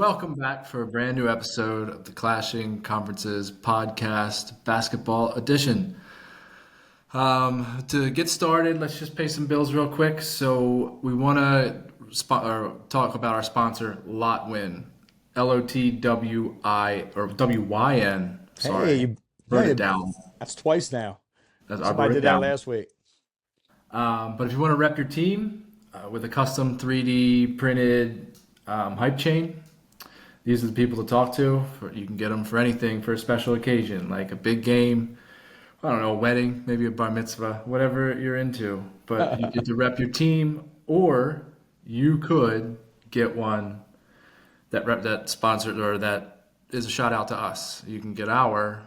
Welcome back for a brand new episode of the Clashing Conferences podcast, basketball edition. To get started, let's just pay some bills real quick. So we want to talk about our sponsor, Lotwin, Lotwi or WYN. Sorry, Hey, you, wrote yeah, it down. that's twice now. I wrote Somebody it did that down. last week. But if you want to rep your team with a custom 3D printed hype chain, these are the people to talk to. You can get them for anything for a special occasion, like a big game, I don't know, a wedding, maybe a bar mitzvah, whatever you're into. But you get to rep your team, or you could get one that sponsored or that is a shout out to us. You can get our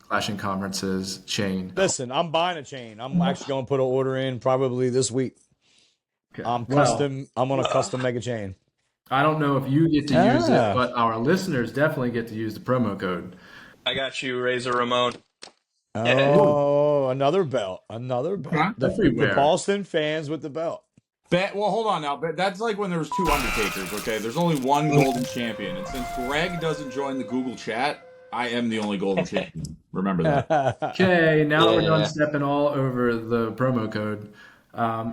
Clashing Conferences chain. Listen, I'm buying a chain. I'm actually going to put an order in probably this week. Okay. I'm Well, going to custom make a chain. I don't know if you get to use it, Ah, but our listeners definitely get to use the promo code. I got you, Razor Ramon. Yeah. Ooh, oh, another belt. Another belt. Huh? The everywhere. Boston fans with the belt. Well, hold on now. That's like when there was two Undertakers, okay? There's only one golden champion. And since Greg doesn't join the Google chat, I am the only golden champion. Remember that. Okay, now that we're done Yeah. stepping all over the promo code,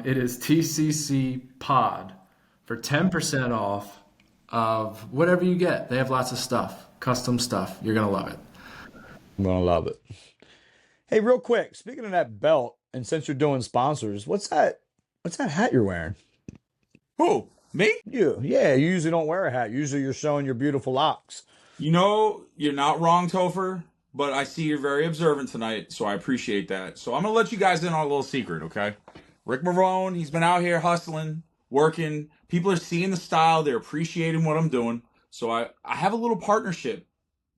it is TCC Pod for 10% off of whatever you get. They have lots of stuff, custom stuff. You're going to love it. I'm going to love it. Hey, real quick, speaking of that belt, and since you're doing sponsors, what's that hat you're wearing? Who? Me? Yeah, you usually don't wear a hat. Usually you're showing your beautiful locks. You know, you're not wrong, Topher, but I see you're very observant tonight, so I appreciate that. So I'm going to let you guys in on a little secret, okay? Rick Marone, he's been out here hustling, working. People are seeing the style. They're appreciating what I'm doing. So I have a little partnership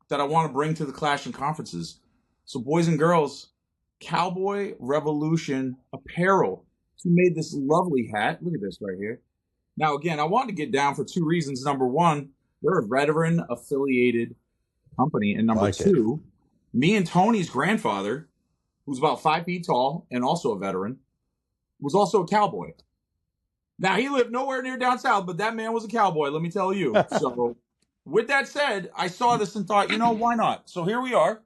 that I want to bring to the Clashing Conferences. So boys and girls, Cowboy Revolution Apparel. He made this lovely hat. Look at this right here. Now, again, I wanted to get down for two reasons. Number one, they're a veteran-affiliated company. And number Like it. two, me and Tony's grandfather, who's about 5 feet tall and also a veteran, was also a cowboy. Now, he lived nowhere near down south, but that man was a cowboy, let me tell you. So, with that said, I saw this and thought, why not? So here we are,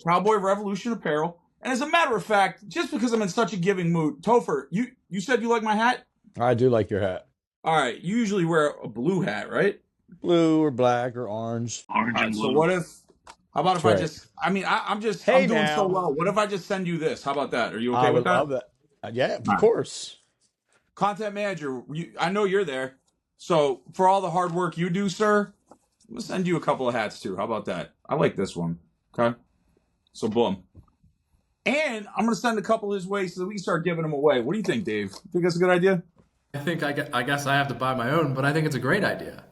Cowboy Revolution Apparel. And as a matter of fact, just because I'm in such a giving mood, Topher, you said you like my hat? I do like your hat. All right, you usually wear a blue hat, right? Blue or black or orange. All right, so what if, how about if That's I right. just, I'm Hey doing so now. well. What if I just send you this? How about that? Are you I okay would with that? love that. Yeah, All of right. course. Content manager, I know you're there. So for all the hard work you do, sir, I'm going to send you a couple of hats too. How about that? I like this one. Okay. So boom. And I'm going to send a couple his way so that we can start giving them away. What do you think, Dave? Think that's a good idea? I guess I have to buy my own, but I think it's a great idea.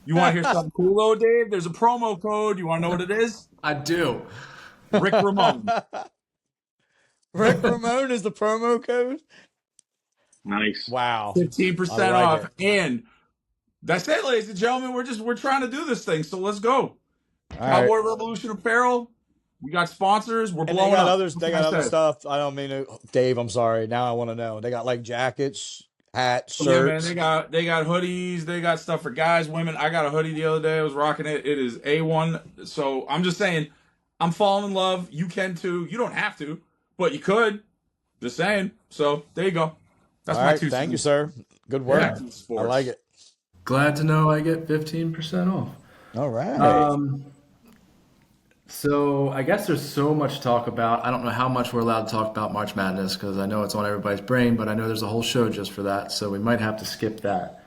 You want to hear something cool though, Dave? There's a promo code. You want to know what it is? I do. Rick Ramone. Rick Ramone is the promo code. Nice. Wow. 15% I like off. And that's it, ladies and gentlemen. We're trying to do this thing. So let's go. All right. Cowboy Revolution Apparel. We got sponsors. We're And they blowing got up. others. What They can got I other say? stuff. I don't mean to, Dave. I'm sorry. Now I want to know. They got like jackets, hats, Yeah, man, shirts. they got hoodies, they got stuff for guys, women. I got a hoodie the other day. I was rocking it. It is A1. So I'm just saying, I'm falling in love. You can too. You don't have to, but you could. Just saying. So there you go. That's All my right. two Thank you, cents. sir. Good work. Back to the I sports. like it. Glad to know I get 15% off. All right. So I guess there's so much to talk about. I don't know how much we're allowed to talk about March Madness because I know it's on everybody's brain, but I know there's a whole show just for that, so we might have to skip that.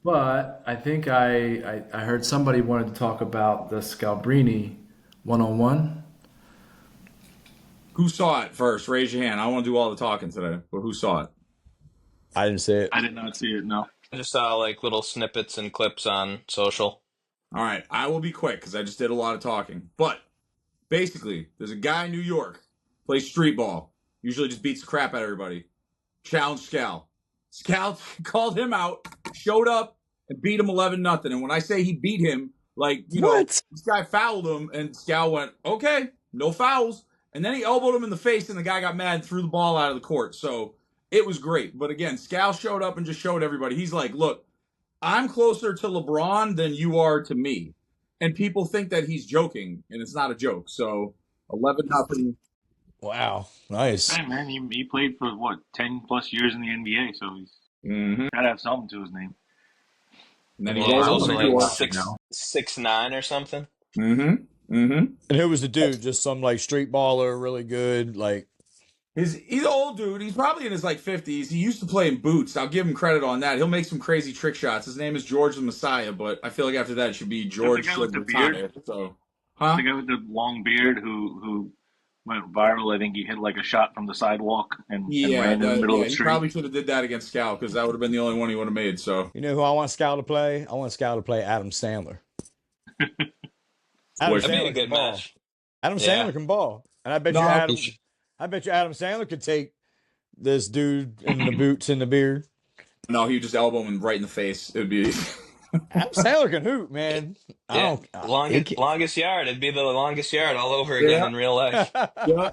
But I think I heard somebody wanted to talk about the Scalabrine one-on-one. Who saw it first? Raise your hand. I want to do all the talking today, but who saw it? I didn't see it. I did not see it, no. I just saw like little snippets and clips on social. All right, I will be quick because I just did a lot of talking. But basically, there's a guy in New York, plays street ball, usually just beats the crap out of everybody. Challenged Scal. Scal called him out, showed up, and beat him 11-0. And when I say he beat him, like, What? this guy fouled him, and Scal went, okay, no fouls. And then he elbowed him in the face, and the guy got mad and threw the ball out of the court. So it was great. But again, Scal showed up and just showed everybody. He's like, look, I'm closer to LeBron than you are to me. And people think that he's joking, and it's not a joke. So 11-0. Wow, nice. Hey man, he played for what 10+ years in the NBA, so he's Mm-hmm. gotta have something to his name. And then he Yeah, he's rolls also on the like court. 6'9" or something. Mm-hmm. Mm-hmm. And who was the dude? Just some like street baller, really good. Like, He's an old dude. He's probably in his like 50s. He used to play in boots. I'll give him credit on that. He'll make some crazy trick shots. His name is George the Messiah, but I feel like after that it should be George the guy with the Matane. So, huh? The guy with the long beard who went viral. I think he hit like a shot from the sidewalk and ran in the middle of the He street. probably should have did that against Scal because that would have been the only one he would have made. So, you know who I want Scal to play? I want Scal to play Adam Sandler. Adam That'd be a Sandler good can ball. match. Adam Yeah. Sandler can ball, and I bet No, you Adam. he should- I bet you Adam Sandler could take this dude in the boots and the beard. no, he would just elbow him right in the face. It would be. Adam Sandler can hoot, man. I Yeah, don't. longest yard. It'd be the longest yard all over again Yeah. in real life. Yeah.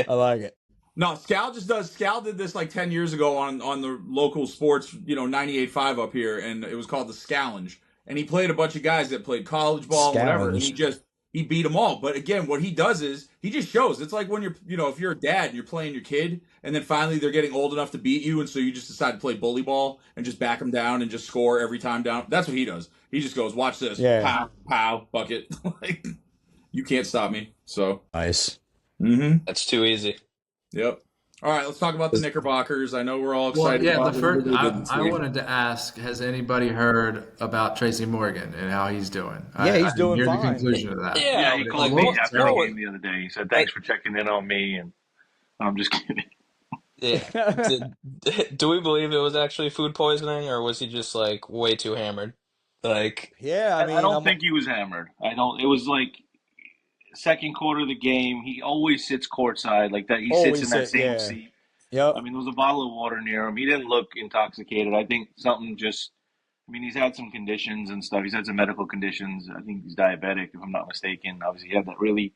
I like it. No, Scal did this like 10 years ago on the local sports, 98.5 up here, and it was called the Scallenge. And he played a bunch of guys that played college ball and whatever, and he beat them all. But again, what he does is he just shows. It's like when you're, if you're a dad and you're playing your kid, and then finally they're getting old enough to beat you, and so you just decide to play bully ball and just back them down and just score every time down. That's what he does. He just goes, watch this, Yeah. pow, pow, bucket. Like, you can't stop me. So, Nice. mm-hmm. That's too easy. Yep. All right, let's talk about the Knickerbockers. I know we're all Well, excited. yeah, about the what first they did this I week. wanted to ask: has anybody heard about Tracy Morgan and how he's doing? Yeah, he's doing hear fine. the conclusion of that. Yeah, he like, called what me was after going the on? game the other day. He said, "Thanks for checking in on me," and I'm just kidding. Yeah. Do we believe it was actually food poisoning, or was he just like way too hammered? Like, Yeah, I mean, I don't think he was hammered. I don't. It was like second quarter of the game. He always sits courtside like that. He sits Always in that sit, same yeah. seat. Yep. I mean, there was a bottle of water near him. He didn't look intoxicated. I think something just. I mean, he's had some conditions and stuff. He's had some medical conditions. I think he's diabetic, if I'm not mistaken. Obviously, he had that really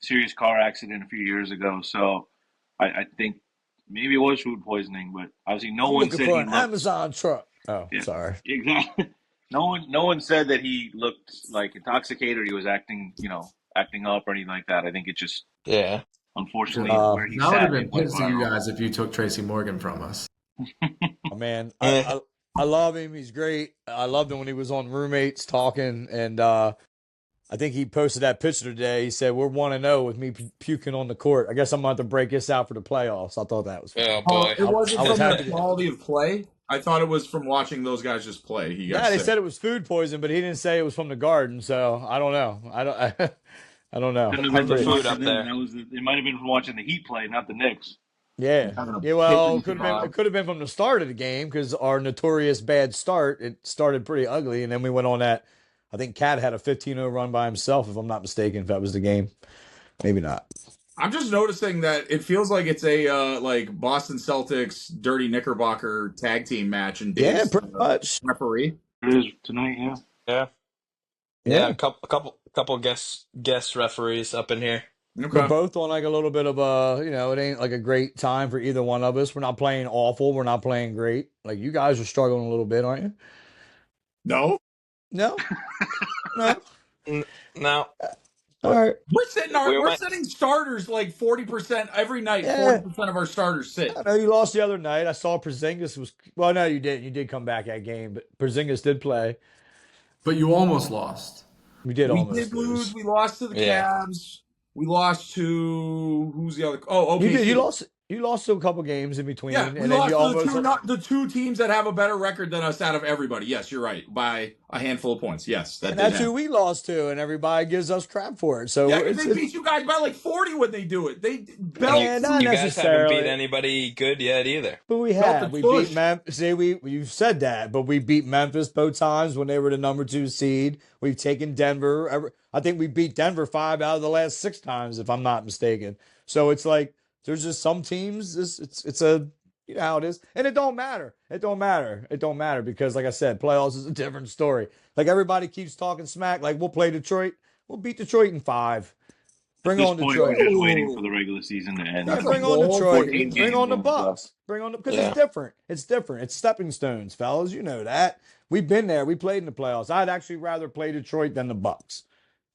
serious car accident a few years ago. So I think maybe it was food poisoning, but obviously no I'm one looking said for he an looked. Amazon truck. Oh, Yeah. sorry. Exactly. No one said that he looked like intoxicated or he was acting up or anything like that. I think it just yeah. unfortunately where he That would sat have been it went pissed to you viral. guys if you took Tracy Morgan from us. Oh, man, Eh. I love him. He's great. I loved him when he was on Roommates talking, and I think he posted that picture today. He said, "We're 1-0 with me puking on the court." I guess I'm going to have to break this out for the playoffs. I thought that was fun. Oh boy. It wasn't I was from happy the to- quality of play. I thought it was from watching those guys just play. He got Yeah, they sick. said it was food poison, but he didn't say it was from the garden. So I don't know. I don't know. Couldn't have been Food from up watching there. them. It might have been from watching the Heat play, not the Knicks. Yeah. Having a Yeah, well, kitchen it could have been from the start of the game because our notorious bad start, it started pretty ugly, and then we went on that. I think Cat had a 15-0 run by himself, if I'm not mistaken, if that was the game. Maybe not. I'm just noticing that it feels like it's a like Boston Celtics dirty Knickerbocker tag team match and Yeah, Dave's pretty much. referee. It is tonight, yeah. Yeah. Yeah. A couple guest referees up in here. We're Okay. both on like a little bit of it ain't like a great time for either one of us. We're not playing awful. We're not playing great. Like you guys are struggling a little bit, aren't you? No, No? No? No. All right. we're sitting starters like 40% every night. Yeah. 40% of our starters sit. I know you lost the other night. I saw Porzingis was well, no, you didn't. You did come back that game, but Porzingis did play. But you almost lost. We did We almost did lose. lose. We lost to the Yeah. Cavs. We lost to who's the other? Oh, You OKC. did. You lost to a couple games in between, Yeah, and we then lost you to almost the two teams that have a better record than us out of everybody. Yes, you're right. By a handful of points. Yes, that and did that's happen. who we lost to, and everybody gives us crap for it. So Yeah, it's, they beat you guys by like 40 when they do it. They And belt. Yeah, not you guys haven't necessarily. beat anybody good yet either. But we Felt have. the We push. beat Memphis. See, you've said that, but we beat Memphis both times when they were the number 2 seed. We've taken Denver. I think we beat Denver 5 out of the last 6 times, if I'm not mistaken. So it's like there's just some teams. It's a you know how it is, and it don't matter. It don't matter because, like I said, playoffs is a different story. Like everybody keeps talking smack. Like we'll play Detroit. We'll beat Detroit in 5. Bring At this on point, Detroit. we're just waiting for the regular season to end. Yeah, That's bring a on bold Detroit. 14 Bring on the games and Bucks. Bring on the because Yeah. it's different. It's different. It's stepping stones, fellas. You know that. We've been there. We played in the playoffs. I'd actually rather play Detroit than the Bucks.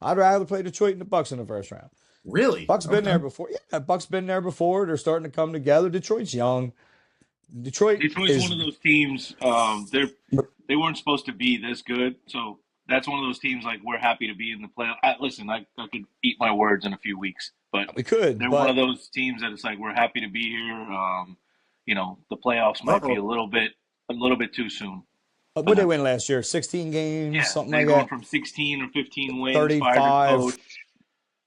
I'd rather play Detroit than the Bucks in the first round. Really? Bucks been there before. Yeah, Bucks been there before. They're starting to come together. Detroit's young. Detroit Detroit's is one of those teams. They weren't supposed to be this good, so that's one of those teams. Like we're happy to be in the playoff. Listen, I could eat my words in a few weeks, but we could, they're one of but those teams that it's like we're happy to be here. The playoffs might be a little bit too soon. what they win last year? 16 games, Yeah, something they're like going that. from 16 or 15 wins, fired the 35. coach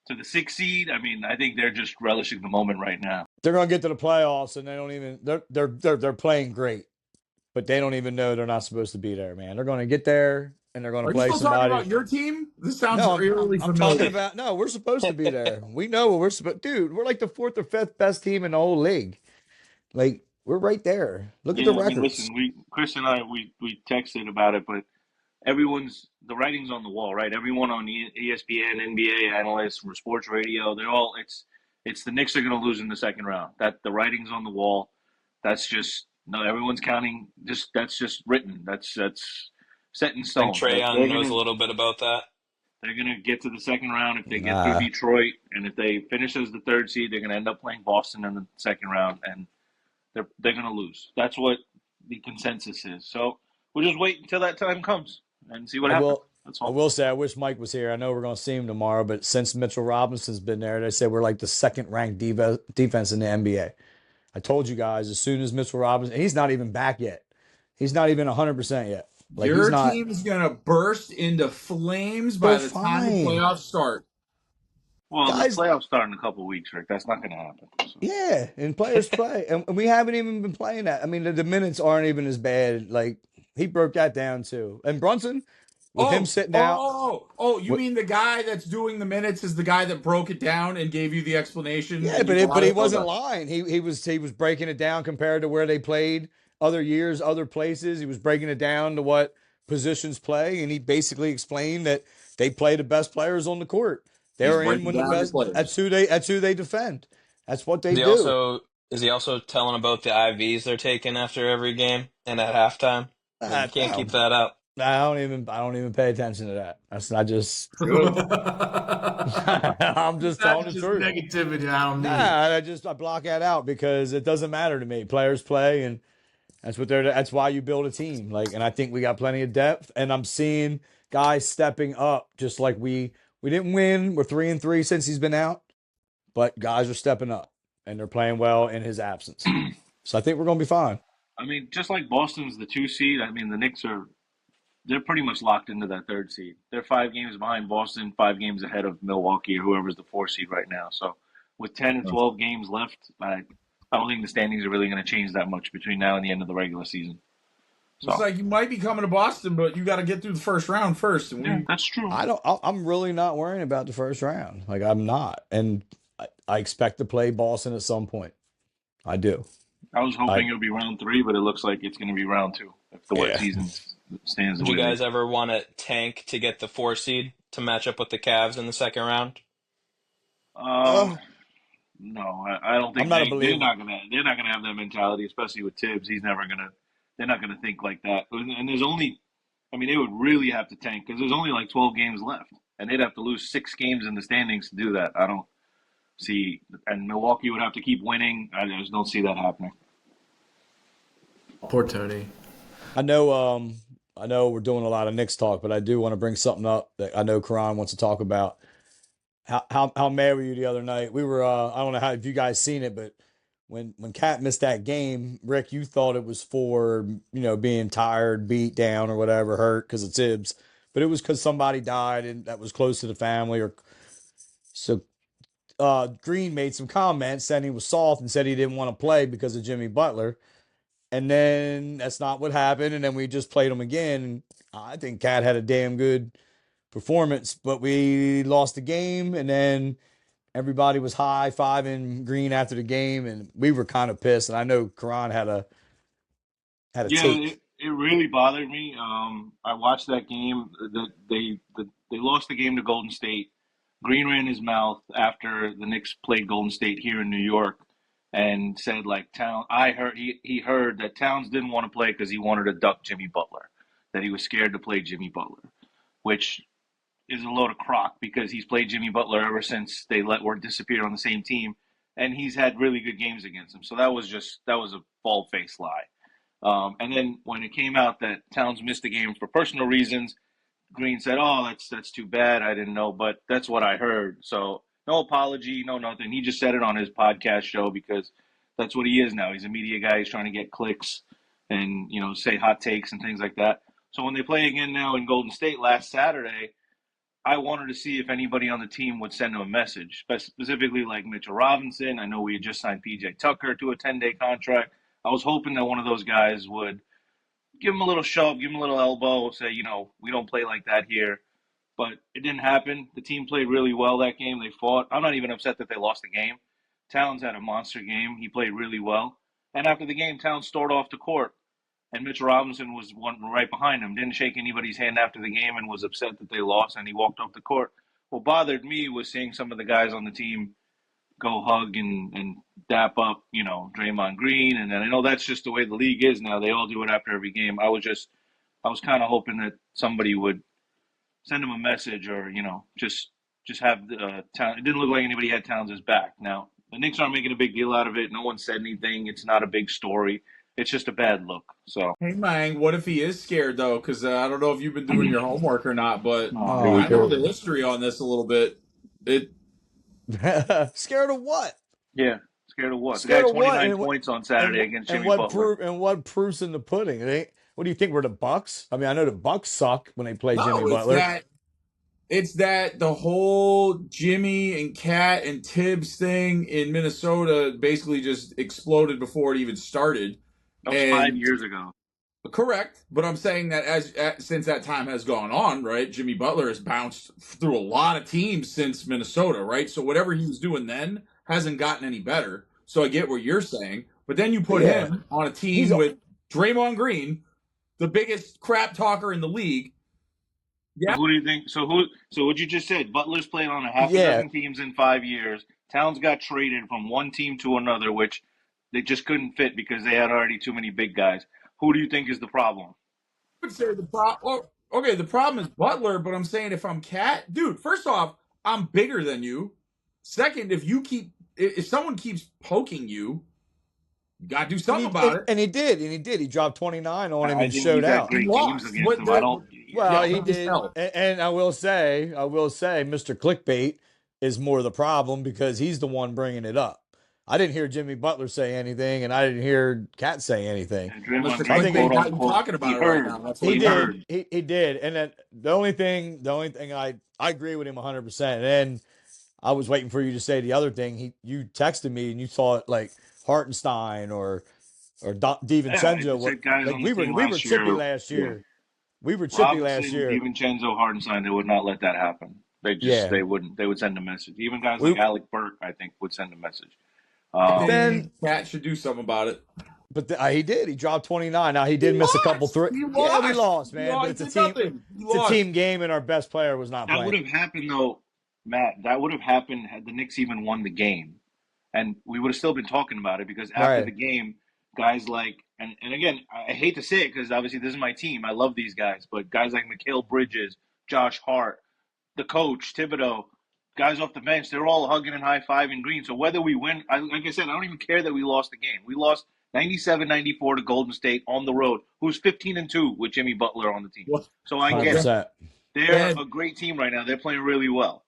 to the 6th seed. I mean, I think they're just relishing the moment right now. They're going to get to the playoffs, and they don't even. They're playing great, but they don't even know they're not supposed to be there, man. They're going to get there, and they're going to Are you play still somebody. talking about your team? This sounds No, really I'm familiar. talking about no. We're supposed to be there. We know what we're supposed. Dude, we're like the 4th or 5th best team in the whole league. Like we're right there. Look at the records. Listen, Chris and I we texted about it, but the writing's on the wall, right? Everyone on ESPN, NBA analysts, sports radio, they're all it's the Knicks are going to lose in the second round. That the writing's on the wall. That's just no. Everyone's counting. That's just written. That's set in I stone. think Trae Young knows a little bit about that. They're going to get to the second round if they get through Detroit, and if they finish as the 3rd seed, they're going to end up playing Boston in the second round, and they're going to lose. That's what the consensus is. So we'll just wait until that time comes and see what happens. That's all. I will say I wish Mike was here. I know we're going to see him tomorrow, but since Mitchell Robinson's been there, they say we're like the 2nd-ranked defense in the NBA. I told you guys, as soon as Mitchell Robinson, he's not even back yet. He's not even 100% yet. Like, your team is going to burst into flames by the time the playoffs start. Well, guys, the playoffs start in a couple of weeks, Rick. That's not going to happen. So. Yeah, and players play. And we haven't even been playing that. I mean, the minutes aren't even as bad. Like, he broke that down, too. And Brunson, with him sitting out. You mean the guy that's doing the minutes is the guy that broke it down and gave you the explanation? Yeah, but he wasn't lying. He was breaking it down compared to where they played other years, other places. He was breaking it down to what positions play, and he basically explained that they play the best players on the court. They're in when the best. That's who they defend. That's what they do. Is he also telling about the IVs they're taking after every game and at halftime? You can't keep that up. I don't even pay attention to that. That's not just. I'm just telling the truth. Negativity. I don't need. I block that out because it doesn't matter to me. Players play, and that's why you build a team. Like, and I think we got plenty of depth, and I'm seeing guys stepping up. Just like we didn't win. We're 3-3 since he's been out, but guys are stepping up and they're playing well in his absence. So I think we're going to be fine. I mean, just like Boston's the 2 seed. I mean, the Knicks they're pretty much locked into that 3rd seed. They're 5 games behind Boston, 5 games ahead of Milwaukee or whoever's the 4 seed right now. So with 10 and 12 games left, I don't think the standings are really going to change that much between now and the end of the regular season. So. It's like you might be coming to Boston, but you got to get through the first round first. And that's true. I'm really not worrying about the first round. Like, I'm not, and I expect to play Boston at some point. I do. I was hoping it would be round 3, but it looks like it's going to be round 2 if the wet season stands. Did you guys ever want to tank to get the 4 seed to match up with the Cavs in the second round? No, I don't think they're not gonna have that mentality, especially with Tibbs. They're not gonna think like that. And they would really have to tank because there's only like 12 games left, and they'd have to lose 6 games in the standings to do that. I don't see, and Milwaukee would have to keep winning. I just don't see that happening. Poor Tony. I know we're doing a lot of Knicks talk, but I do want to bring something up that I know Karan wants to talk about. How mad were you the other night? We were I don't know if you guys seen it, but when Cat missed that game, Rick, you thought it was for being tired, beat down, or whatever, hurt because of Tibbs, but it was because somebody died and that was close to the family. Or so Green made some comments saying he was soft and said he didn't want to play because of Jimmy Butler. And then that's not what happened. And then we just played him again. I think Cat had a damn good performance, but we lost the game. And then everybody was high-fiving Green after the game, and we were kind of pissed. And I know Karan had a take. It really bothered me. I watched that game. They lost the game to Golden State. Green ran his mouth after the Knicks played Golden State here in New York. And said he heard that Towns didn't want to play because he wanted to duck Jimmy Butler. that he was scared to play Jimmy Butler, which is a load of crock because he's played Jimmy Butler ever since they let Ward disappear on the same team, and he's had really good games against him. So that was a bald-faced lie. And then when it came out that Towns missed the game for personal reasons, Green said, "Oh, that's too bad. I didn't know," but that's what I heard. So no apology, no nothing. He just said it on his podcast show because that's what he is now. He's a media guy. He's trying to get clicks and say hot takes and things like that. So when they play again now in Golden State last Saturday, I wanted to see if anybody on the team would send him a message, specifically like Mitchell Robinson. I know we had just signed PJ Tucker to a 10-day contract. I was hoping that one of those guys would give him a little shove, give him a little elbow, say, we don't play like that here. But it didn't happen. The team played really well that game. They fought. I'm not even upset that they lost the game. Towns had a monster game. He played really well. And after the game, Towns stormed off the court. And Mitchell Robinson was one right behind him, didn't shake anybody's hand after the game and was upset that they lost, and he walked off the court. What bothered me was seeing some of the guys on the team go hug and dap up, Draymond Green. And then I know that's just the way the league is now. They all do it after every game. I was kind of hoping that somebody would send him a message or, just have Towns. It didn't look like anybody had Towns' back. Now, the Knicks aren't making a big deal out of it. No one said anything. It's not a big story. It's just a bad look. So, Hey, Mang, what if he is scared, though? Because I don't know if you've been doing your homework or not, but here I we know go. the history on this a little bit. Scared of what? Yeah, scared of what? Scared The of guy what? 29 points on Saturday against Jimmy Butler. What proof's in the pudding? It ain't. What do you think? We're the Bucks? I mean, I know the Bucks suck when they play Jimmy Butler. It's that the whole Jimmy and Cat and Tibbs thing in Minnesota basically just exploded before it even started. That was 5 years ago. Correct, but I'm saying that since that time has gone on, right? Jimmy Butler has bounced through a lot of teams since Minnesota, right? So whatever he was doing then hasn't gotten any better. So I get what you're saying, but then you put him on a team with Draymond Green, the biggest crap talker in the league. Yeah. So who do you think? So what you just said? Butler's played on a half a dozen teams in 5 years. Towns got traded from one team to another, which they just couldn't fit because they had already too many big guys. Who do you think is the problem? I would say the problem. Okay, the problem is Butler, but I'm saying if I'm Cat, dude. First off, I'm bigger than you. Second, if someone keeps poking you, you gotta do something about it. And he did. He dropped 29 on him and showed out. Great games against him. Well, he did. And I will say, Mr. Clickbait is more the problem because he's the one bringing it up. I didn't hear Jimmy Butler say anything, and I didn't hear Cat say anything. I think he's talking about it right now. That's what he did. He did. And then the only thing I agree with him 100%. And then I was waiting for you to say the other thing. You texted me and you thought like Hartenstein or DiVincenzo. We were chippy last year. Yeah. We were chippy last Robinson, year. DiVincenzo, Hartenstein, they would not let that happen. They wouldn't. They would send a message. Even guys like Alec Burke, I think, would send a message. Then Cat should do something about it. But he did. He dropped 29. Now he did miss a couple threes. Yeah, we lost, man. But it's a team game, and our best player was not playing. That would have happened though, Matt. That would have happened had the Knicks even won the game, and we would have still been talking about it because after the game, guys like and again, I hate to say it because obviously this is my team. I love these guys, but guys like Mikal Bridges, Josh Hart, the coach Thibodeau. Guys off the bench, they're all hugging and high-fiving Green. So whether we win, like I said, I don't even care that we lost the game. We lost 97-94 to Golden State on the road, who's 15-2 with Jimmy Butler on the team. So I get it. They're a great team right now. They're playing really well.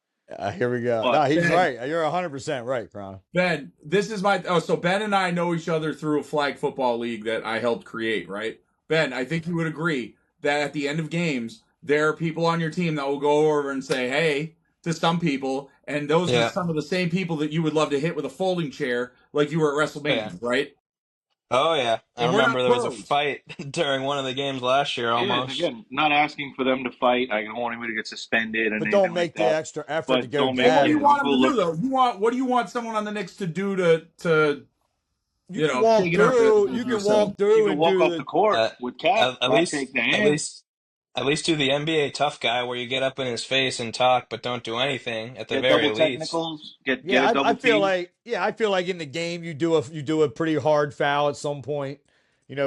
Here we go. He's right. You're 100% right, Crown. Ben, this is so Ben and I know each other through a flag football league that I helped create, right? Ben, I think you would agree that at the end of games, there are people on your team that will go over and say, hey, to some people, and those are some of the same people that you would love to hit with a folding chair like you were at WrestleMania, right? Oh, yeah. I remember there was a fight during one of the games last year almost. Again, not asking for them to fight. I don't want anybody to get suspended. But don't make the extra effort to go What do you want them to do, though? What do you want someone on the Knicks to do to you can walk through. You can walk through and walk off the court with Cat. At least do the NBA tough guy where you get up in his face and talk, but don't do anything at the very least. Technicals, get a double I feel like in the game you do a pretty hard foul at some point.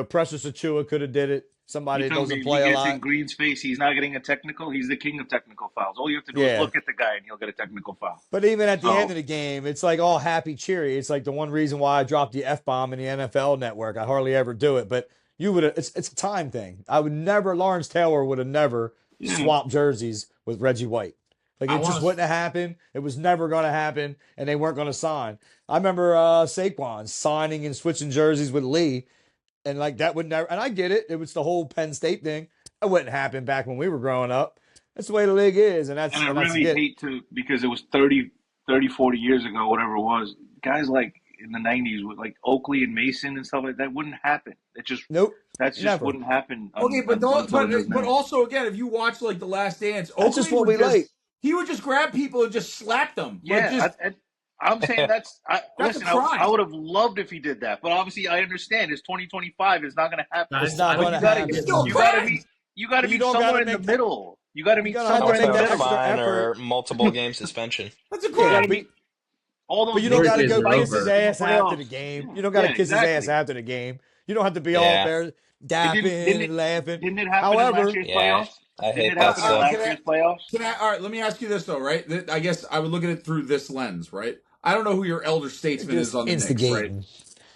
Precious Achua could have did it. somebody You that tell me doesn't if he play a gets in lot. Green's face, he's not getting a technical. He's the king of technical fouls. All you have to do is Yeah. look at the guy, and he'll get a technical foul. But even at the end So of the game, it's like all happy cheery. It's like the one reason why I dropped the F bomb in the NFL Network. I hardly ever do it, but you would. It's a time thing. I would never. Lawrence Taylor would have never yeah, swapped jerseys with Reggie White. Like I it just want wouldn't to. have happened. It was never going to happen, and they weren't going to sign. I remember Saquon signing and switching jerseys with Lee, and like that would never. And I get it. It was the whole Penn State thing. It wouldn't happen back when we were growing up. That's the way the league is, and and I that's really get. hate to because it was 40 years ago, whatever it was. Guys like in the 90s with like Oakley and Mason and stuff like that wouldn't happen. It just Nope, That's just never. wouldn't happen Okay, but until it does but now. also again, if you watch like The Last Dance, That's just Oakley what would we like. he would just grab people and just slap them. Like Yeah, just I'm saying that's listen. a crime. I would have loved if he did that, but obviously I understand. It's 2025. It's not going to happen. It's not going to happen. It's still a You got to crime. meet. You got to But you meet don't somewhere gotta in the make that- middle. You got to meet gotta have somewhere to in the make that middle. extra Fine effort. or multiple game suspension. That's a You Yeah, got crime. to meet all those. but you don't got to Birthdays go are kiss his over. ass after Playoffs. the game. Yeah, You don't got to yeah, kiss his exactly. ass after the game. You don't have to be all Yeah. there dapping Didn't it- and laughing. Didn't it happen in However, last year's Yeah, playoffs? I Didn't hate it that happen in stuff. last year's playoffs? All right, let me ask you this though, right? I guess I would look at it through this lens, right? I don't know who your elder statesman just is on the Knicks, right? instigating.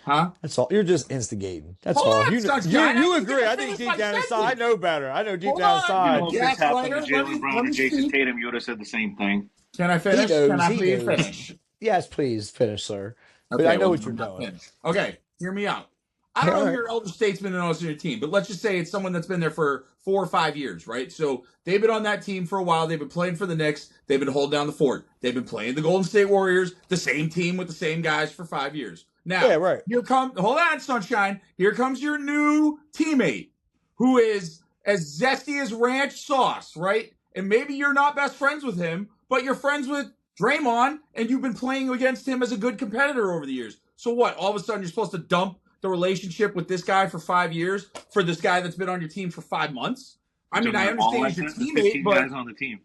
Huh? That's all. You're just instigating. That's Hold all. on, You sunshine. you I agree. didn't I think finish deep my down inside, I sentence. know better. I know deep Hold down on, You inside. know, if this happened to Gaslighter, let Jalen me- Brown let and me Jason speak. Tatum, you would have said the same thing. Can I finish? knows, Can I he please knows. finish? Yes, please finish, sir. But Okay, I know well, what you're I'm not doing. finished. Okay, hear me out. I don't know All who right. your elder statesman and also your team, but let's just say it's someone that's been there for 4 or 5 years, right? So they've been on that team for a while. They've been playing for the Knicks. They've been holding down the fort. They've been playing the Golden State Warriors, the same team with the same guys for 5 years. Now, Yeah, right. hold on, sunshine. Here comes your new teammate who is as zesty as ranch sauce, right? And maybe you're not best friends with him, but you're friends with Draymond, and you've been playing against him as a good competitor over the years. So what? All of a sudden, you're supposed to dump the relationship with this guy for 5 years for this guy that's been on your team for 5 months? I mean, I understand he's your There's teammate, 15 but guys on the team.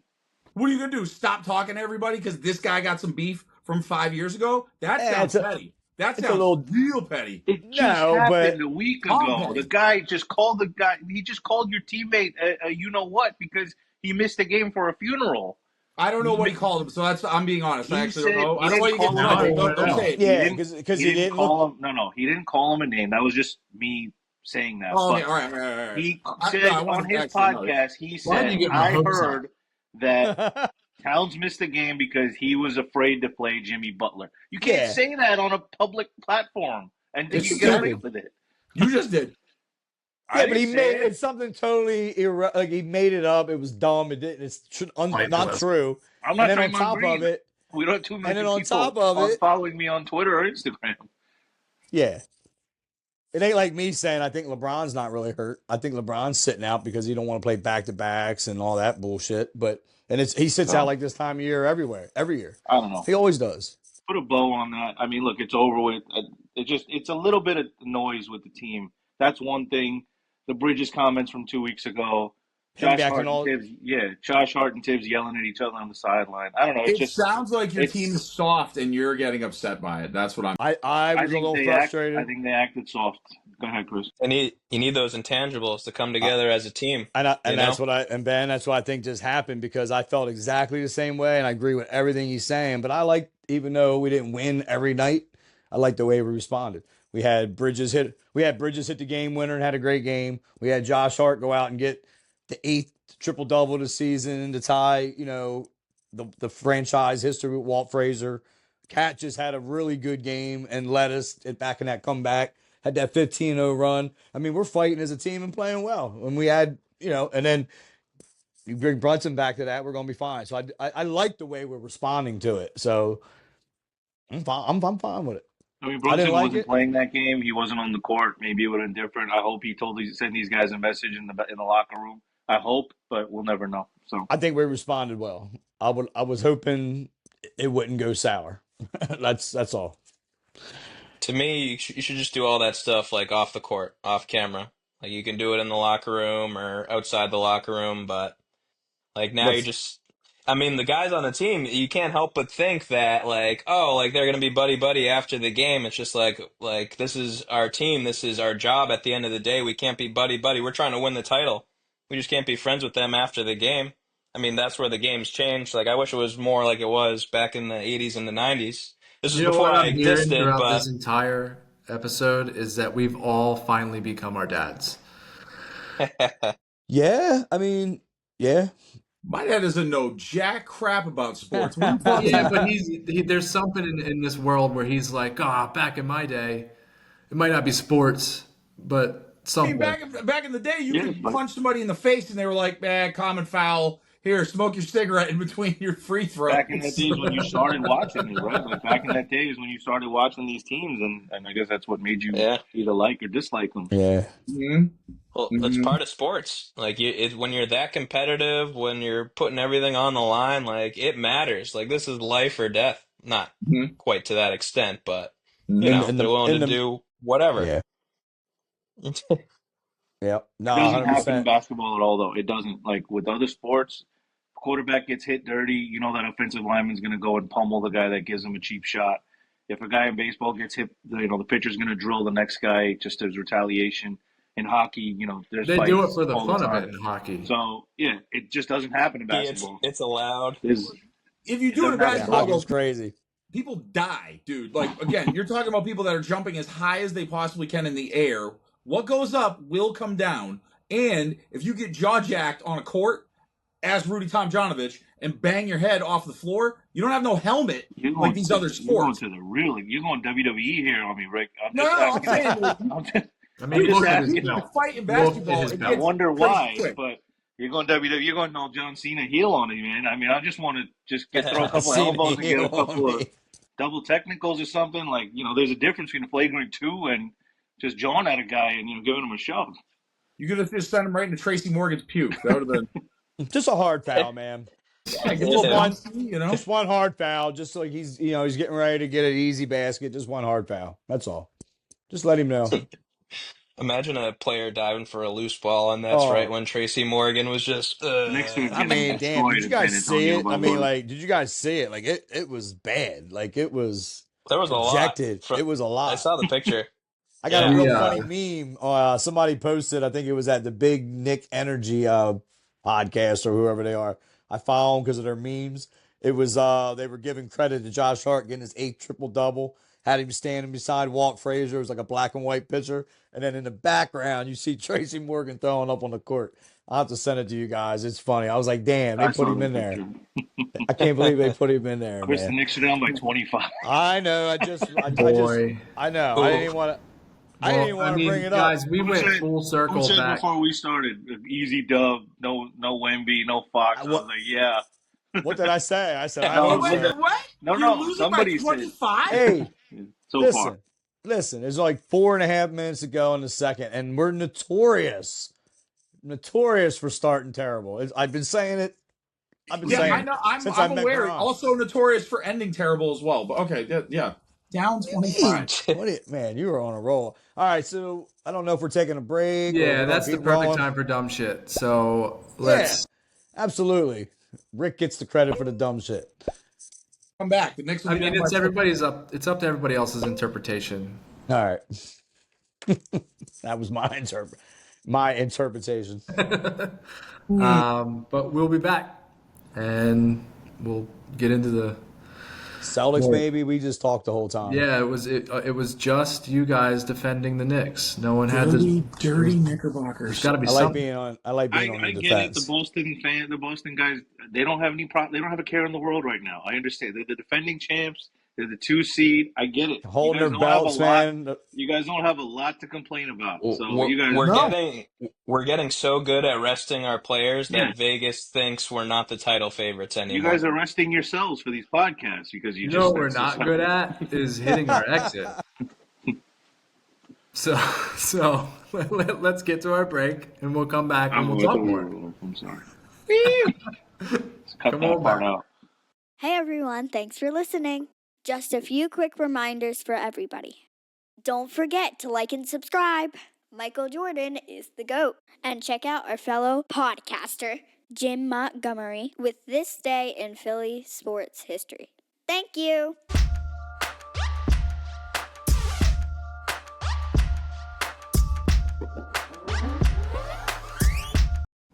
what are you gonna do? Stop talking to everybody because this guy got some beef from 5 years ago? That sounds petty. That it's a sounds little- real petty. It just No, happened but- a week Calm ago. down. The guy just called the guy. He just called your teammate. You know what? Because he missed a game for a funeral. I don't know what he called him, so I'm being honest. I He actually don't said- know. he I don't want you to didn't get in call trouble. him Don't say it. Yeah, He because he he didn't didn't call look. him. No, he didn't call him a name. That was just me saying that. Oh, okay, But all right. he I said wanted on to his actually know. podcast, he Why did said, you get my "I hopes heard that Towns missed the game because he was afraid to play Jimmy Butler." You can't Yeah. say that on a public platform and then It's you get away stupid. with it. You just did. I Yeah, but he didn't say made it's something totally like he made it up. It was dumb. It didn't. It's not Ridiculous. true. I'm not And then on Draymond top Green. of it, We don't have too many and then on people top of it- following me on Twitter or Instagram. yeah, it ain't like me saying I think LeBron's not really hurt. I think LeBron's sitting out because he don't want to play back to backs and all that bullshit. But he sits out like this time of year every year. I don't know. He always does. Put a bow on that. I mean, look, it's over with. It's a little bit of noise with the team. That's one thing. The Bridges comments from 2 weeks ago. Josh Piggyback Hart and all- and Tibbs, Josh Hart and Tibbs yelling at each other on the sideline. I don't know. It sounds like your it's- team is soft and you're getting upset by it. That's what I'm. I was a little frustrated. I think they acted soft. Go ahead, Chris. And you need those intangibles to come together as a team. And that's know? Ben, that's what I think just happened because I felt exactly the same way and I agree with everything he's saying. But I like, even though we didn't win every night, I like the way we responded. We had Bridges hit the game winner and had a great game. We had Josh Hart go out and get the 8th triple double this season to tie, the franchise history with Walt Frazier. Cat just had a really good game and led us back in that comeback. Had that 15-0 run. I mean, we're fighting as a team and playing well. And we had, and then you bring Brunson back to that, we're going to be fine. So I like the way we're responding to it. So I'm fine. I'm fine with it. I mean, I Brunson didn't like wasn't it. playing that game. He wasn't on the court. Maybe it would have been different. I hope he sent these guys a message in the locker room. I hope, but we'll never know. So I think we responded well. I was hoping it wouldn't go sour. That's all. To me, you should just do all that stuff like off the court, off camera. Like you can do it in the locker room or outside the locker room, but like now What's- you're just I mean, the guys on the team, you can't help but think that, like, oh, like they're gonna be buddy after the game. It's just like this is our team, this is our job. At the end of the day, we can't be buddy. We're trying to win the title. We just can't be friends with them after the game. I mean, that's where the game's changed. Like, I wish it was more like it was back in the '80s and the '90s. This was You know before what I I'm hearing existed, throughout this but entire episode is that we've all finally become our dads. Yeah, I mean, yeah. My dad doesn't know jack crap about sports. What are you talking Yeah, about? but there's something in this world where he's like, back in my day, it might not be sports, but I mean, something. back in the day, you Yeah, could but punch somebody in the face and they were like, "Man, common foul. Here, smoke your cigarette in between your free throws." back in that days when you started watching it, right? Like back in that days when you started watching these teams, and I guess that's what made you yeah. either like or dislike them. Yeah. Mhm. Well, that's Mhm. part of sports. Like when you're that competitive, when you're putting everything on the line, like it matters. Like this is life or death. Not Mhm. quite to that extent, but Mhm. In they're willing in to the do whatever. yeah. Yeah. No, It doesn't happen in 100%. basketball at all, though. It doesn't. Like with other sports, quarterback gets hit dirty, you know that offensive lineman's going to go and pummel the guy that gives him a cheap shot. If a guy in baseball gets hit, the pitcher's going to drill the next guy just as retaliation. In hockey, there's They do it fights for the all the fun of it time. in hockey. So yeah, it just doesn't happen in It's basketball. it's allowed. If you It do it in doesn't happen Yeah, in basketball, football. hockey's crazy. people die, dude. Like, again, you're talking about people that are jumping as high as they possibly can in the air. What goes up will come down. And if you get jaw jacked on a court, as Rudy Tomjanovich, and bang your head off the floor, you don't have no helmet like these other sports. You're going WWE here on me, Rick. I'm No, just I'm asking. saying, like, I mean, I'm just look at his asking. people belt. fight in Look at basketball. his It I belt. gets wonder crazy why, quick. but you're going WWE. You're going no John Cena heel on me, man. I mean, I just want to throw a couple of Cena elbows and get heel a couple on of me. double technicals or something. Like, there's a difference between a flagrant 2 and just jawing at a guy and giving him a shove. You could have just sent him right into Tracy Morgan's puke. That would have been, Just a hard foul, man. yeah, get a Just little one, bouncy, just one hard foul. Just like he's getting ready to get an easy basket. Just one hard foul. That's all. Just let him know. Imagine a player diving for a loose ball, and that's right Oh, when Tracy Morgan was just. The Knicks were I getting mean, damn. Did destroyed you in San guys see Antonio it? by I mean, Wood. like, did you guys see it? Like, it was bad. Like, it was There was a lot. projected. It was a I lot. saw the picture. I got a Yeah. real Yeah. funny meme. Somebody posted. I think it was at the Big Nick Energy podcast or whoever they are. I follow them because of their memes. It was they were giving credit to Josh Hart getting his 8th triple double. Had him standing beside Walt Frazier. It was like a black and white picture. And then in the background, you see Tracy Morgan throwing up on the court. I'll have to send it to you guys. It's funny. I was like, damn, they I put saw him the in there. picture. I can't believe they put him in there, Of course, the man. Knicks are down by 25. I know. I Boy. know. I didn't even want to. I didn't even Well, I want to mean, bring it up. guys, we Who went said- full Who circle said back. before we started, easy dub, no Wemby, no Fox? I was like, yeah. What did I say? I said, I No, hope wait, so. what? No, You're no, losing somebody by said- 25? Hey, So listen, far. listen. There's like 4.5 minutes to go in the second, and we're notorious for starting terrible. I've been saying it. I've been Yeah, saying I know. since I'm I met aware. Grom. Also notorious for ending terrible as well. But okay, yeah. Down 25. Man, you were on a roll. All right, so I don't know if we're taking a break. Or Yeah, we're that's the keep perfect rolling. time for dumb shit. So let's. Absolutely. Rick gets the credit for the dumb shit. Come back. The Knicks will I be mean, down it's by- everybody's up. It's up to everybody else's interpretation. All right. That was my interpretation. But we'll be back, and we'll get into the. Celtics, maybe. We just talked the whole time. Yeah, it was just you guys defending the Knicks. No one had dirty, this. dirty Knickerbockers. There's got to be I like something. being on. I like being on the I get it. defense. The Boston guys, they don't have any problem. They don't have a care in the world right now. I understand. They're the defending champs. They're the 2 seed. I get it. Holding You their guys don't have belts, a lot. man. You guys don't have a lot to complain about. So We're, you guys, we're getting so good at resting our players that Yeah. Vegas thinks we're not the title favorites you guys guys are resting yourselves for these podcasts because you You just. know what we're not good at is hitting our exit. So let's get to our break, and we'll come back and we'll talk more. I'm sorry. Let's cut Come that on part back. out. Hey everyone, thanks for listening. Just a few quick reminders for everybody. Don't forget to like and subscribe. Michael Jordan is the GOAT. And check out our fellow podcaster, Jim Montgomery, with This Day in Philly Sports History. Thank you.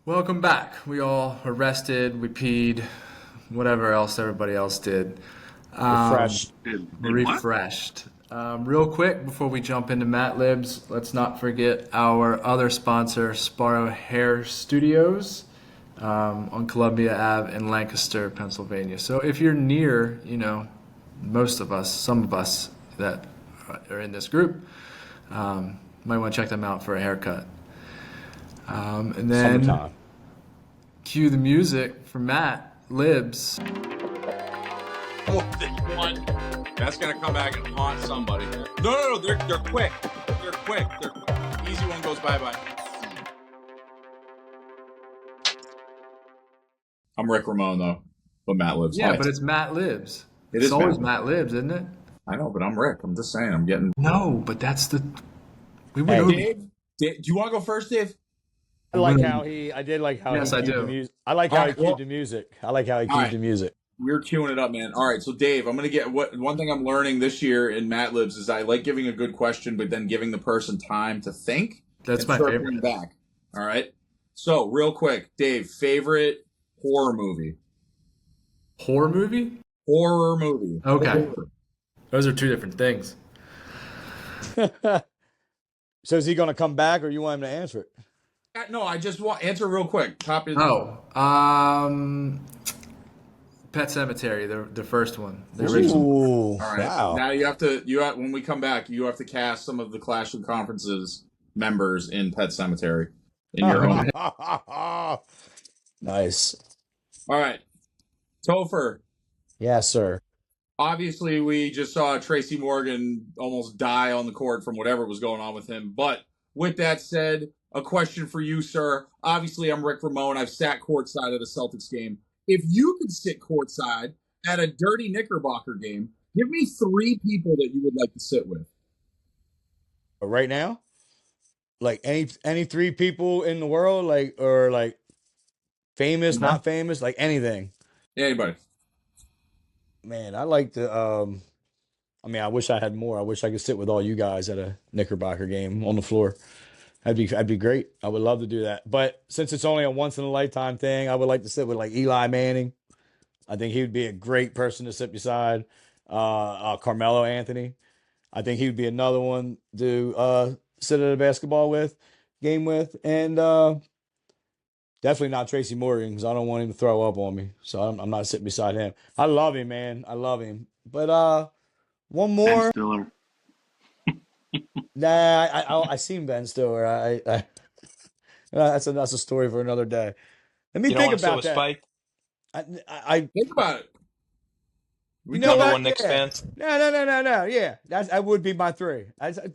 Welcome back. We all were rested, we peed, whatever else everybody else did. Refreshed. We're refreshed. Real quick, before we jump into Matt Libz, let's not forget our other sponsor, Sparrow Hair Studios, on Columbia Ave in Lancaster, Pennsylvania. So if you're near, most of us, some of us that are in this group, might want to check them out for a haircut. And then Summertime. cue the music for Matt Libz. That's gonna come back and haunt somebody. No, they're quick. They're quick. Easy one goes bye-bye. I'm Rick Ramone though, but Matt Libz. Yeah, but it's Matt Libz. It It's is always Matt Libz, isn't it? I know, but I'm Rick. I'm just saying. I'm getting. No, but that's the. We Hey. would. Dave, do you want to go first, Dave? I like how he. I did like how Yes, he I cued do. the music. I like how Alright, he cued the music. I like how he cued Alright. the music. We're queuing it up, man. All right, so Dave, I'm gonna get one thing I'm learning this year in Matt Libz is I like giving a good question, but then giving the person time to think. That's and my circling favorite. back. All right. So real quick, Dave, favorite horror movie? Horror movie? Horror movie. Okay. Horror. Those are two different things. So is he going to come back, or you want him to answer it? No, I just want answer real quick. Top is Pet Cemetery, the first one, the original. Ooh, all right. wow. Now when we come back, you have to cast some of the Clash of Conferences members in Pet Cemetery in your own. Nice. All right, Topher. Yes, sir. Obviously, we just saw Tracy Morgan almost die on the court from whatever was going on with him. But with that said, a question for you, sir. Obviously, I'm Rick Ramone. I've sat courtside at a Celtics game. If you could sit courtside at a dirty Knickerbocker game, give me 3 people that you would like to sit with. But right now, like any 3 people in the world, like famous, No. not famous, like anything. Anybody. Man, I like to. I wish I had more. I wish I could sit with all you guys at a Knickerbocker game on the floor. That'd be great. I would love to do that. But since it's only a once in a lifetime thing, I would like to sit with like Eli Manning. I think he would be a great person to sit beside. Carmelo Anthony. I think he would be another one to sit at a basketball game with, and definitely not Tracy Morgan because I don't want him to throw up on me. So I'm not sitting beside him. I love him, man. I love him. But one Ben more. Stiller. Nah, I seen Ben Stiller. That's a story for another day. Let me You don't think want to sit about with that. Spike, I Think about it. you know number what? one Knicks fan. No. Yeah, that would be my 3.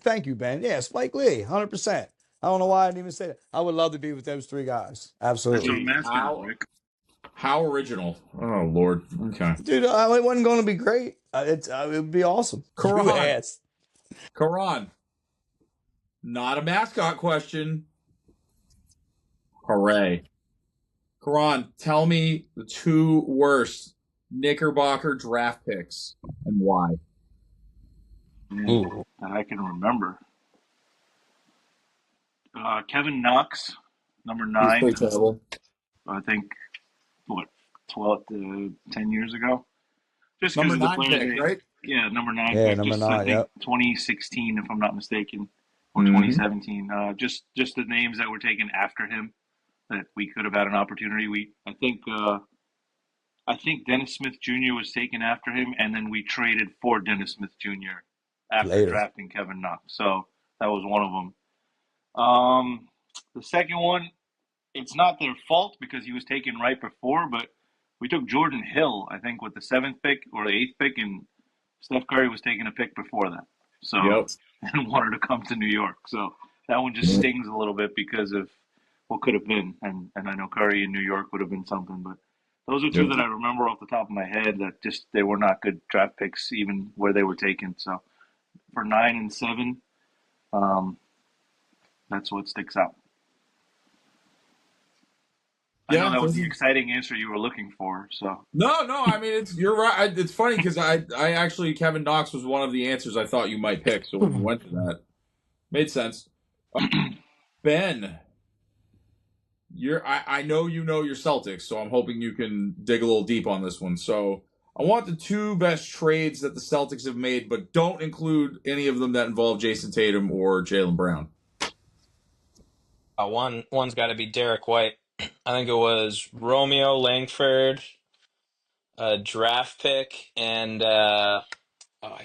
Thank you, Ben. Yeah, Spike Lee, 100%. I don't know why I didn't even say that. I would love to be with those 3 guys. That's Absolutely. our mascot, Rick. How original. Oh, Lord. Okay. Dude, it wasn't going to be great. It would be awesome. Karan. You asked. Karan. Not a mascot question. Hooray. Karan, tell me the 2 worst Knickerbocker draft picks and why. Man, that I can remember. Kevin Knox, number He's 9. pretty terrible. I think, 12 to 10 years ago. Just Number because of the 9 players pick, they- right? Yeah, number 9 Yeah, pick. number Just, 9, I think yep. 2016, if I'm not mistaken, or Mhm. 2017. Just the names that were taken after him that we could have had an opportunity. I think Dennis Smith Jr. was taken after him, and then we traded for Dennis Smith Jr. after Later. drafting Kevin Knox. So that was one of them. The second one, it's not their fault because he was taken right before, but we took Jordan Hill, I think, with the 7th pick or the 8th pick, and Steph Curry was taking a pick before that. So Yep. and wanted to come to New York. So that one just stings a little bit because of what could have been. And I know Curry in New York would have been something, but those are 2 Yep. that I remember off the top of my head that just they were not good draft picks even where they were taken. So for 9 and 7, that's what sticks out. I know Yeah, that was this the is exciting answer you were looking for. So no. I mean, you're right. It's funny because I actually Kevin Knox was one of the answers I thought you might pick. So when you went to that, made sense. Ben, I know you know your Celtics, so I'm hoping you can dig a little deep on this one. So I want the two best trades that the Celtics have made, but don't include any of them that involve Jason Tatum or Jaylen Brown. One's got to be Derek White. I think it was Romeo Langford, a draft pick, and I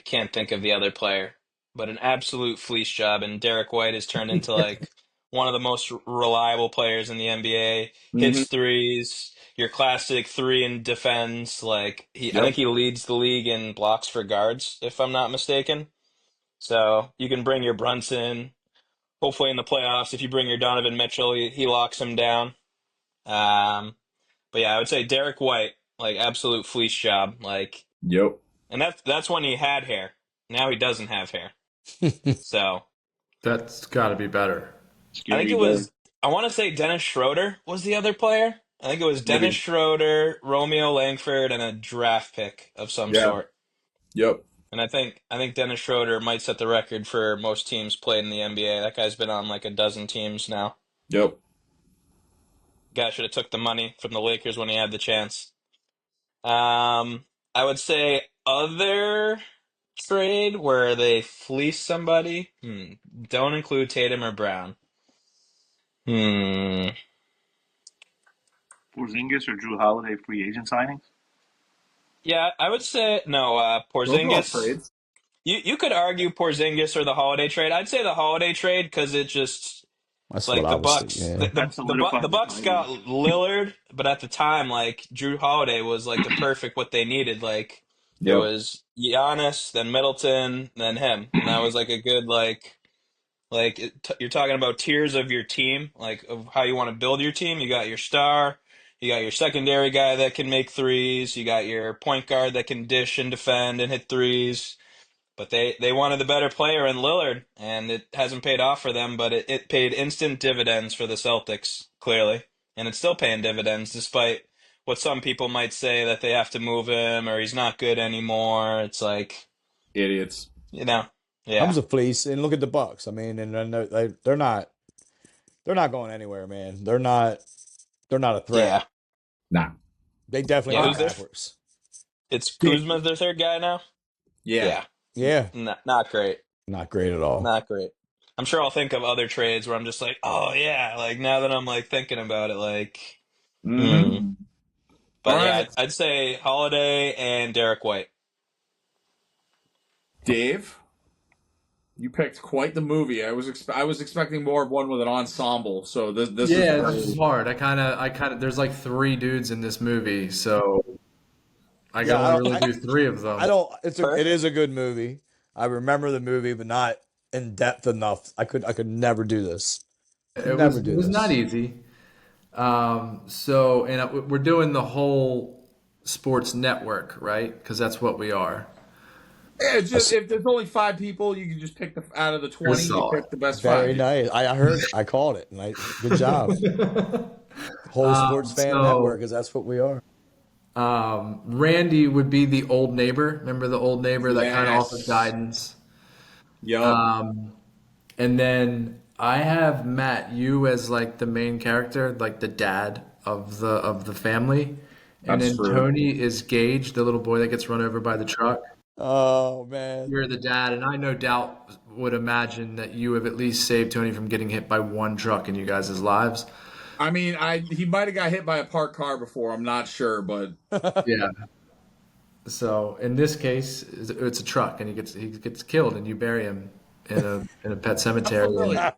can't think of the other player, but an absolute fleece job. And Derek White has turned into like one of the most reliable players in the NBA. Mm-hmm. Hits threes, your classic three and defends. I Yep. think he leads the league in blocks for guards, if I'm not mistaken. So you can bring your Brunson. Hopefully in the playoffs, if you bring your Donovan Mitchell, he locks him down. Um, but yeah, I would say Derek White, like absolute fleece job. Yep. And that's when he had hair. Now he doesn't have hair. So That's got to be better. I think scary it day. was. I want to say Dennis Schroeder was the other player. I think it was Dennis Maybe. Schroeder, Romeo Langford, and a draft pick of some Yeah. sort. Yep. And I think Dennis Schroeder might set the record for most teams played in the NBA. That guy's been on like a dozen teams now. Yep. Guy should have took the money from the Lakers when he had the chance. I would say other trade where they fleece somebody. Don't include Tatum or Brown. Hmm. Porzingis or Drew Holiday free agent signings? Yeah, I would say no. Those are all Porzingis. trades. You could argue Porzingis or the Holiday trade. I'd say the Holiday trade because it just That's what like I the was thinking. Bucks. Yeah. That The solidifies the Bucks got title. Lillard, but at the time, like Drew Holiday was like the perfect what they needed. Like it Yep. was Giannis, then Middleton, then him, and that was like a good you're talking about tiers of your team, like of how you want to build your team. You got your star, you got your secondary guy that can make threes, you got your point guard that can dish and defend and hit threes. But they wanted the better player in Lillard, and it hasn't paid off for them, but it paid instant dividends for the Celtics, clearly. And it's still paying dividends despite what some people might say that they have to move him or he's not good anymore. It's like, Idiots. yeah. Comes a fleece, and look at the Bucks. I mean, and they're not going anywhere, man. They're not a threat. Yeah. Nah. They definitely Yeah, go who's their backwards. It's Kuzma's their third guy now? Yeah. Yeah. Yeah, Not great. not great at all. Not great. I'm sure I'll think of other trades where I'm just like, oh yeah, like now that I'm like thinking about it, like, Mm-hmm. But All yeah, right. I'd say Holiday and Derek White. Dave, you picked quite the movie. I was expecting more of one with an ensemble. So this Yeah, is this is hard. I kind of. There's like three dudes in this movie, so I can Yeah, only really do three of them. I don't. It Perfect. is a good movie. I remember the movie, but not in depth enough. I could never do this. Could It was never it do was not this. easy. So and we're doing the whole sports network, right? Because that's what we are. yeah, just if there's only 5 people, you can just pick the out of the 20, That's you all. pick the best Very five. nice. I heard. I called it. Good job. Whole sports fan network, So because that's what we are. Randy would be the old neighbor. Remember the old neighbor that kind of offered Yes. guidance. Yup. And then I have Matt, you as like the main character, like the dad of the family. And That's then true. Tony is Gage, the little boy that gets run over by the truck. Oh man. You're the dad, and I no doubt would imagine that you have at least saved Tony from getting hit by one truck in you guys' lives. I mean, he might have got hit by a parked car before. I'm not sure, but Yeah. So in this case, it's a truck, and he gets killed, and you bury him in a pet cemetery, and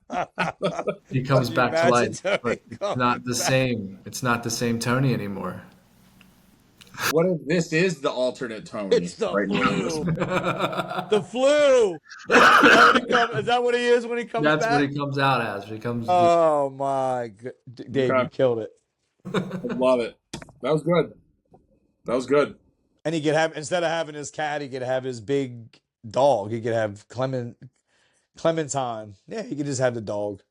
he comes Can you back to imagine life. Tony But it's coming not the back? same. It's not the same Tony anymore. what if this is the alternate Tony It's the right now? flu. The flu. Is that what he is when he comes That's what back? he comes out as. He comes. Oh my god, Dave, you Okay. killed it. I love it. That was good. That was good. And he could have, instead of having his cat, he could have his big dog. He could have Clementine. He could just have the dog.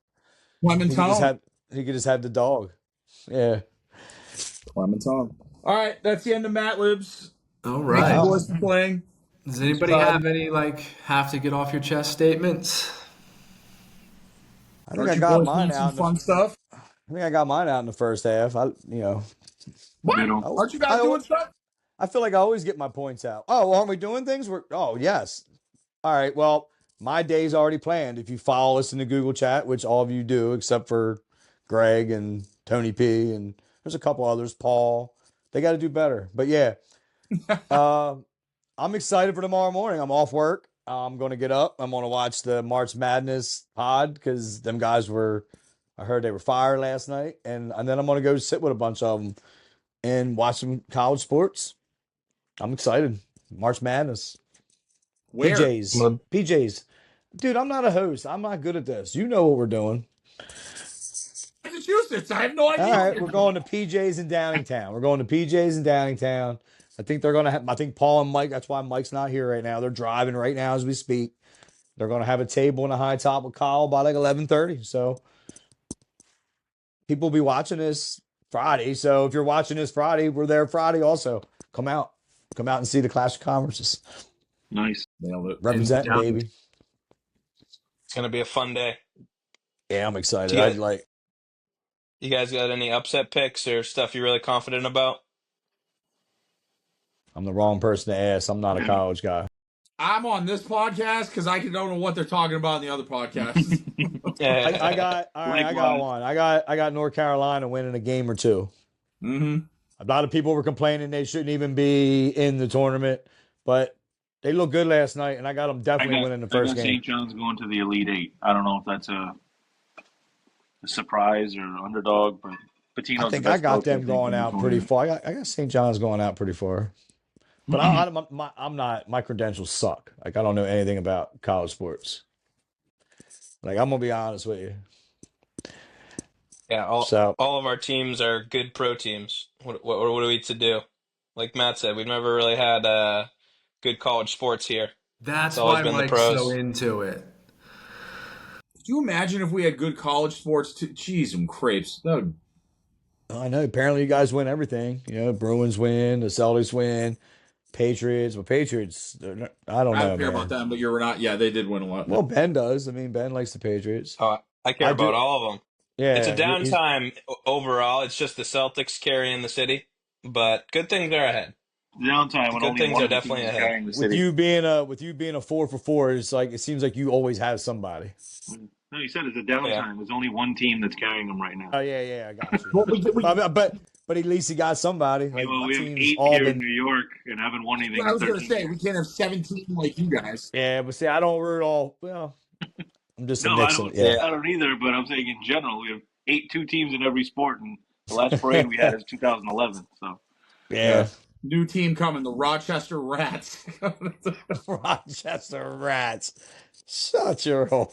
He could just Clementine. have he could just have the dog. Yeah. Clementine. All right, that's the end of Matt Libz. All Thank you, right. boys, for playing. Does anybody have any have to get off your chest statements? I think Aren't I you got boys mine doing some out. fun stuff? I think I got mine out in the first half. What? Ditto. Aren't you guys doing stuff? I feel like I always get my points out. Oh, aren't we doing things? Yes. All right. Well, my day's already planned. If you follow us in the Google chat, which all of you do, except for Greg and Tony P, and there's a couple others, Paul. They got to do better. But yeah, I'm excited for tomorrow morning. I'm off work. I'm going to get up. I'm going to watch the March Madness pod because them guys I heard they were fired last night. And then I'm going to go sit with a bunch of them and watch some college sports. I'm excited. March Madness. Where? PJs. Dude, I'm not a host. I'm not good at this. You know what we're doing. Massachusetts. I have no idea. All right, we're going to PJs in Downingtown. I think they're going to have, I think Paul and Mike, that's why Mike's not here right now. They're driving right now as we speak. They're going to have a table and a high top with Kyle by like 11:30. So people will be watching this Friday. So if you're watching this Friday, we're there Friday also. Come out and see the Clash of Conferences. Nice. Nailed it. Represent, baby. It's gonna be a fun day. Yeah, I'm excited. You guys got any upset picks or stuff you're really confident about? I'm the wrong person to ask. I'm not a college guy. I'm on this podcast because I don't know what they're talking about in the other podcasts. I got one. I got North Carolina winning a game or two. Mm-hmm. A lot of people were complaining they shouldn't even be in the tournament, but they looked good last night, and I got them definitely winning the first game. St. John's going to the Elite Eight. I don't know if that's a surprise or underdog, but Pitino's I think I got them going out pretty far. I got St. John's going out pretty far. But I'm not. My credentials suck. Like I don't know anything about college sports. Like I'm gonna be honest with you. Yeah, all of our teams are good pro teams. What are we to do? Like Matt said, we've never really had good college sports here. That's It's always why been the Mike's pros. so into it. Could you imagine if we had good college sports too? Jeez, and crepes. That would... I know. Apparently, you guys win everything. You know, Bruins win, the Celtics win, Patriots. Well, Patriots. I don't know. I don't care about them, but you're not. Yeah, they did win a lot. Well, Ben does. I mean, Ben likes the Patriots. I care about all of them. Yeah, it's a downtime overall. It's just the Celtics carrying the city, but good things are ahead. Downtime. Good things are definitely ahead. With you being a 4-for-4, it's like it seems like you always have somebody. No, you said it's a downtime. Yeah. There's only one team that's carrying them right now. Oh yeah, I got you. but at least he got somebody. Like, well, we have 8 here in New York and haven't won anything. I was going to say we can't have 17 like you guys. Yeah, but see, I don't root all. Well, I'm just no, a Knicks. I don't either. But I'm saying in general, we have 2 teams in every sport, and the last parade we had is 2011. So yeah. New team coming, the Rochester Rats. Rochester Rats. Shut your hole.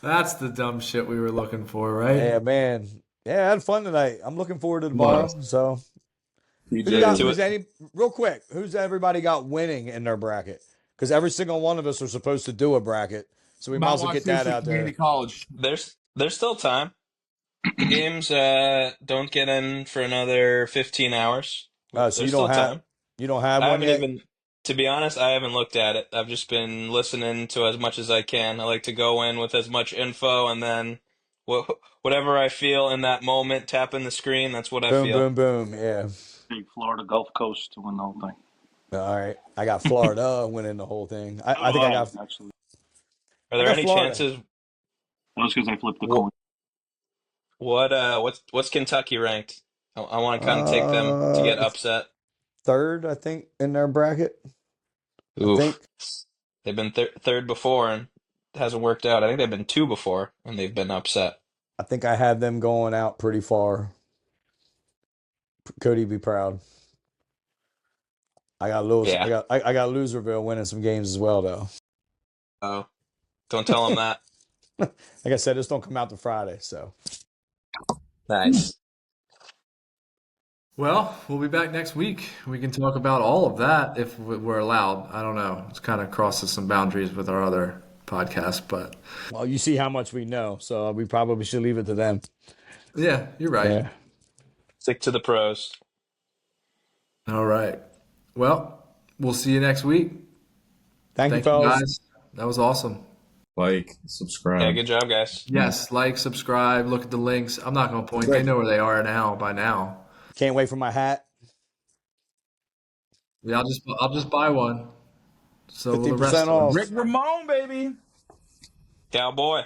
That's the dumb shit we were looking for, right? Yeah, man. Yeah, I had fun tonight. I'm looking forward to tomorrow. So, real quick, who's everybody got winning in their bracket? Because every single one of us are supposed to do a bracket, so we might as well get that out there. College. There's still time. The games don't get in for another 15 hours. So you don't have one yet? To be honest, I haven't looked at it. I've just been listening to as much as I can. I like to go in with as much info, and then whatever I feel in that moment, tapping the screen, that's what I feel. Boom, boom, boom, yeah. Big Florida Gulf Coast to win the whole thing. All right. I got Florida winning the whole thing. I think I got... Actually. Are there any chances? That was because I flipped the coin. What's Kentucky ranked? I want to kind of take them to get upset. 3rd, I think, in their bracket. Oof. I think they've been 3rd before and it hasn't worked out. I think they've been 2 before and they've been upset. I think I had them going out pretty far. Cody, be proud. I got I got Loserville winning some games as well, though. Oh, don't tell them that. Like I said, this don't come out to Friday, so. Nice. Well, we'll be back next week. We can talk about all of that if we're allowed. I don't know. It kind of crosses some boundaries with our other podcast, but Well, you see how much we know, so we probably should leave it to them. yeah, you're right. Yeah. Stick to the pros. All right. Well, we'll see you next week. Thank you, Thank you, fellas. guys. That was awesome. Like, Yeah, subscribe. good job, guys. Yes, like, subscribe, look at the links. I'm not going to point. They know where they are by now. Can't wait for my hat. Yeah, I'll just buy one. So will the rest 50% of us. off. Rick Ramone, baby. Cowboy.